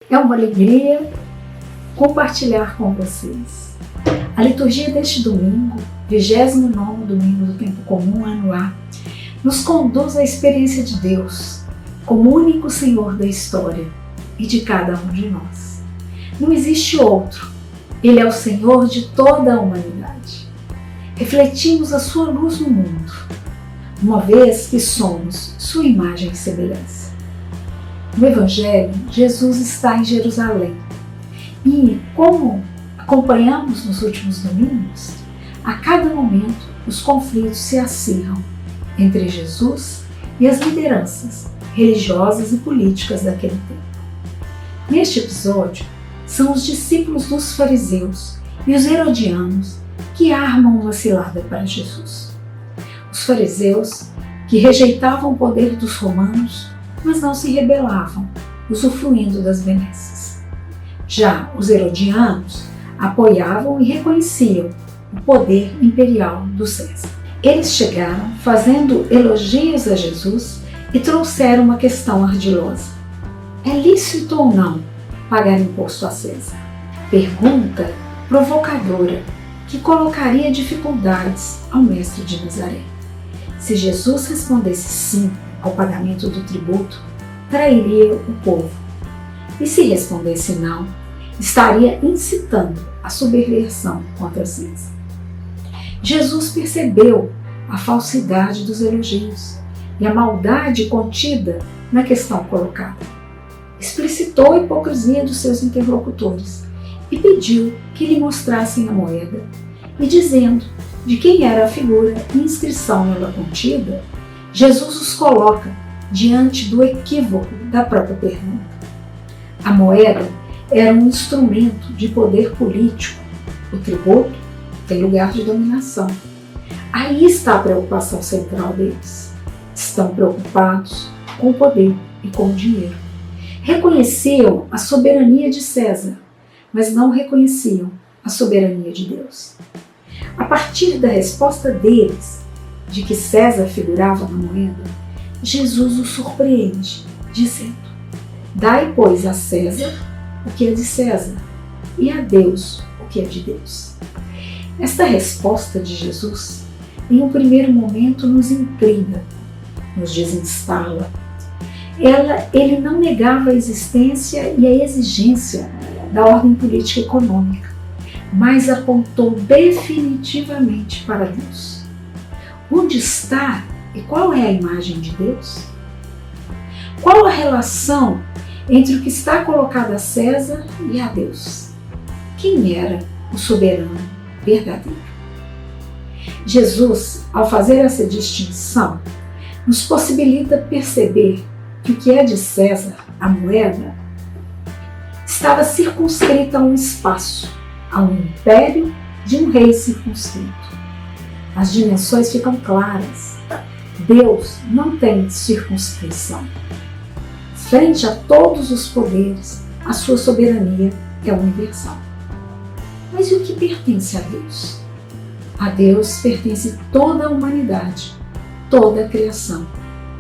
É uma alegria compartilhar com vocês. A liturgia deste domingo, 29º domingo do tempo comum, ano A, nos conduz à experiência de Deus como único Senhor da história e de cada um de nós. Não existe outro. Ele é o Senhor de toda a humanidade. Refletimos a sua luz no mundo, uma vez que somos sua imagem e semelhança. No Evangelho, Jesus está em Jerusalém e, como acompanhamos nos últimos domingos, a cada momento os conflitos se acirram entre Jesus e as lideranças religiosas e políticas daquele tempo. Neste episódio, são os discípulos dos fariseus e os herodianos que armam uma cilada para Jesus. Os fariseus, que rejeitavam o poder dos romanos, mas não se rebelavam, usufruindo das benesses. Já os herodianos apoiavam e reconheciam o poder imperial do César. Eles chegaram fazendo elogios a Jesus e trouxeram uma questão ardilosa. É lícito ou não pagar imposto a César? Pergunta provocadora que colocaria dificuldades ao mestre de Nazaré. Se Jesus respondesse sim ao pagamento do tributo, trairia o povo. E se respondesse não, estaria incitando a subversão contra César. Jesus percebeu a falsidade dos elogios e a maldade contida na questão colocada. Explicitou a hipocrisia dos seus interlocutores e pediu que lhe mostrassem a moeda e, dizendo de quem era a figura e inscrição nela contida, Jesus os coloca diante do equívoco da própria pergunta. A moeda era um instrumento de poder político. O tributo tem lugar de dominação. Aí está a preocupação central deles. Estão preocupados com o poder e com o dinheiro. Reconheciam a soberania de César, mas não reconheciam a soberania de Deus. A partir da resposta deles, de que César figurava na moeda, Jesus os surpreende, dizendo: dai, pois, a César o que é de César, e a Deus o que é de Deus. Esta resposta de Jesus, em um primeiro momento, nos intriga, nos desinstala. Ele não negava a existência e a exigência da ordem política e econômica, mas apontou definitivamente para Deus. Onde está e qual é a imagem de Deus? Qual a relação entre o que está colocado a César e a Deus? Quem era o soberano verdadeiro? Jesus, ao fazer essa distinção, nos possibilita perceber que o que é de César, a moeda, estava circunscrita a um espaço, a um império de um rei circunscrito. As dimensões ficam claras. Deus não tem circunscrição. Frente a todos os poderes, a sua soberania é universal. Mas e o que pertence a Deus? A Deus pertence toda a humanidade, toda a criação,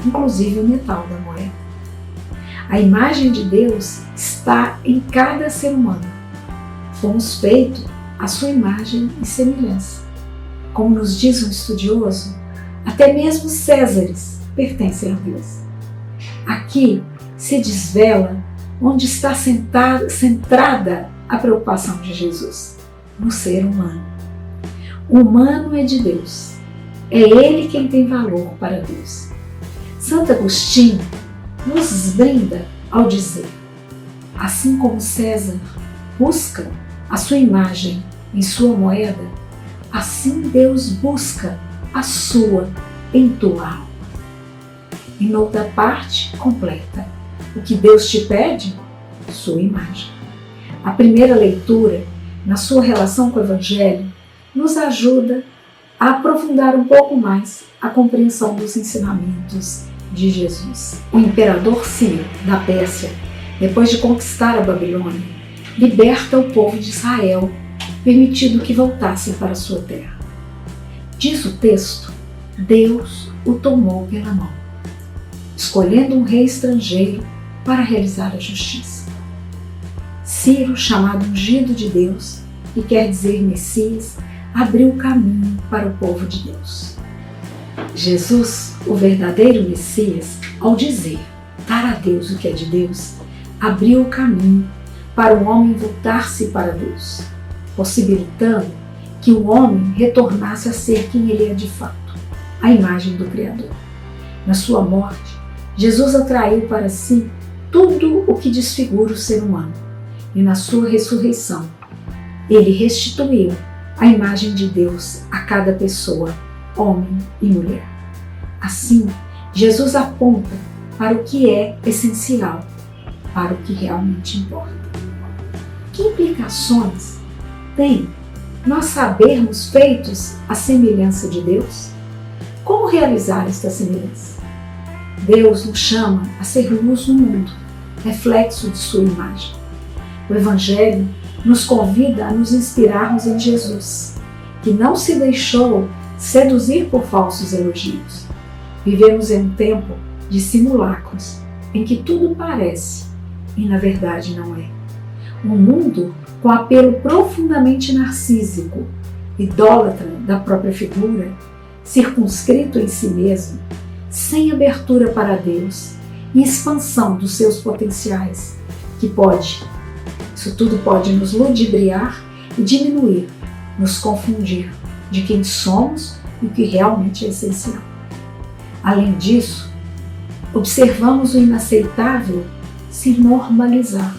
inclusive o metal da moeda. A imagem de Deus está em cada ser humano. Fomos feitos à sua imagem e semelhança. Como nos diz um estudioso, até mesmo Césares pertencem a Deus. Aqui se desvela onde está centrada a preocupação de Jesus, no ser humano. O humano é de Deus. É ele quem tem valor para Deus. Santo Agostinho nos brinda ao dizer: assim como César busca a sua imagem em sua moeda, assim Deus busca a sua em tua alma. E noutra parte, completa: o que Deus te pede? Sua imagem. A primeira leitura, na sua relação com o Evangelho, nos ajuda a aprofundar um pouco mais a compreensão dos ensinamentos de Jesus. O imperador Ciro, da Pérsia, depois de conquistar a Babilônia, liberta o povo de Israel, permitindo que voltassem para sua terra. Diz o texto: Deus o tomou pela mão, escolhendo um rei estrangeiro para realizar a justiça. Ciro, chamado ungido de Deus, que quer dizer Messias, abriu o caminho para o povo de Deus. Jesus, o verdadeiro Messias, ao dizer dar a Deus o que é de Deus, abriu o caminho para o homem voltar-se para Deus, possibilitando que o homem retornasse a ser quem ele é de fato, a imagem do Criador. Na sua morte, Jesus atraiu para si tudo o que desfigura o ser humano, e na sua ressurreição, ele restituiu a imagem de Deus a cada pessoa, homem e mulher. Assim, Jesus aponta para o que é essencial, para o que realmente importa. Que implicações tem nós sabermos feitos à semelhança de Deus? Como realizar esta semelhança? Deus nos chama a ser luz no mundo, reflexo de sua imagem. O Evangelho nos convida a nos inspirarmos em Jesus, que não se deixou seduzir por falsos elogios. Vivemos em um tempo de simulacros, em que tudo parece e na verdade não é. Um mundo com apelo profundamente narcísico, idólatra da própria figura, circunscrito em si mesmo, sem abertura para Deus e expansão dos seus potenciais, isso tudo pode nos ludibriar e diminuir, nos confundir de quem somos e o que realmente é essencial. Além disso, observamos o inaceitável se normalizar.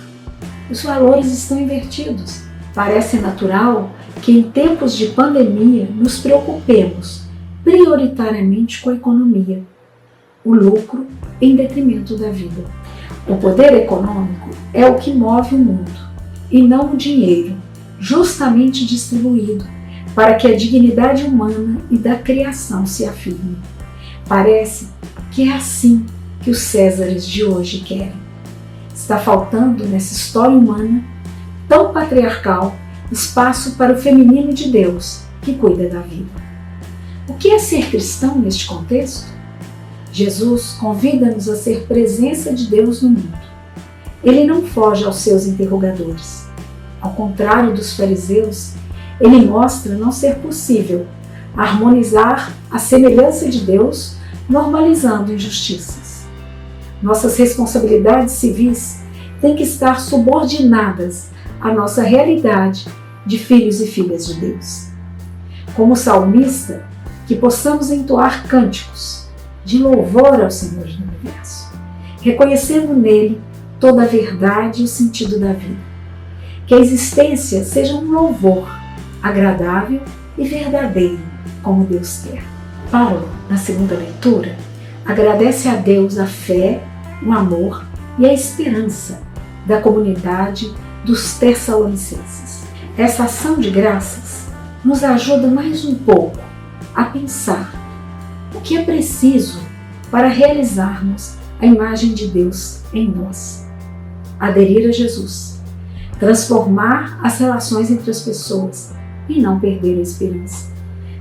Os valores estão invertidos. Parece natural que em tempos de pandemia nos preocupemos prioritariamente com a economia, o lucro em detrimento da vida. O poder econômico é o que move o mundo, e não o dinheiro, justamente distribuído, para que a dignidade humana e da criação se afirme. Parece que é assim que os Césares de hoje querem. Está faltando nessa história humana, tão patriarcal, espaço para o feminino de Deus, que cuida da vida. O que é ser cristão neste contexto? Jesus convida-nos a ser presença de Deus no mundo. Ele não foge aos seus interrogadores. Ao contrário dos fariseus, ele mostra não ser possível harmonizar a semelhança de Deus, normalizando injustiças. Nossas responsabilidades civis têm que estar subordinadas à nossa realidade de filhos e filhas de Deus. Como salmista, que possamos entoar cânticos de louvor ao Senhor do Universo, reconhecendo nele toda a verdade e o sentido da vida. Que a existência seja um louvor agradável e verdadeiro, como Deus quer. Paulo, na segunda leitura, agradece a Deus a fé, o amor e a esperança da comunidade dos Tessalonicenses. Essa ação de graças nos ajuda mais um pouco a pensar o que é preciso para realizarmos a imagem de Deus em nós. Aderir a Jesus, transformar as relações entre as pessoas e não perder a esperança.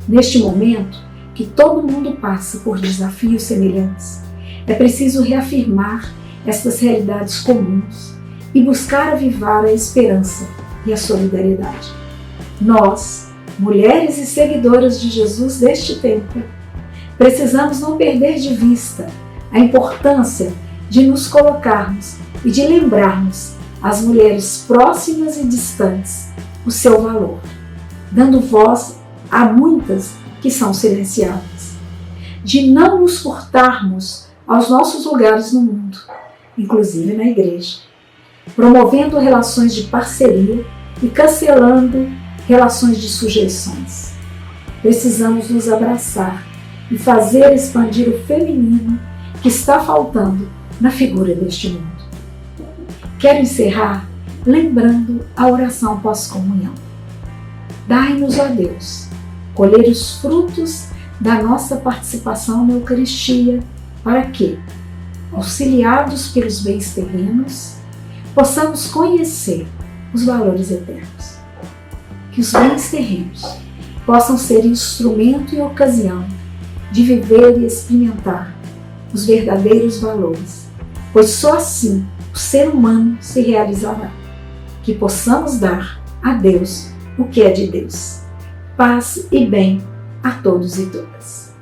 Neste momento que todo mundo passa por desafios semelhantes, é preciso reafirmar estas realidades comuns e buscar avivar a esperança e a solidariedade. Nós, mulheres e seguidoras de Jesus deste tempo, precisamos não perder de vista a importância de nos colocarmos e de lembrarmos às mulheres próximas e distantes o seu valor, dando voz a muitas que são silenciadas, de não nos furtarmos aos nossos lugares no mundo, inclusive na igreja, promovendo relações de parceria e cancelando relações de sujeições. Precisamos nos abraçar e fazer expandir o feminino que está faltando na figura deste mundo. Quero encerrar lembrando a oração pós-comunhão. Dai-nos, ó Deus, colher os frutos da nossa participação na Eucaristia, para que, auxiliados pelos bens terrenos, possamos conhecer os valores eternos. Que os bens terrenos possam ser instrumento e ocasião de viver e experimentar os verdadeiros valores, pois só assim o ser humano se realizará. que possamos dar a Deus o que é de Deus. Paz e bem a todos e todas.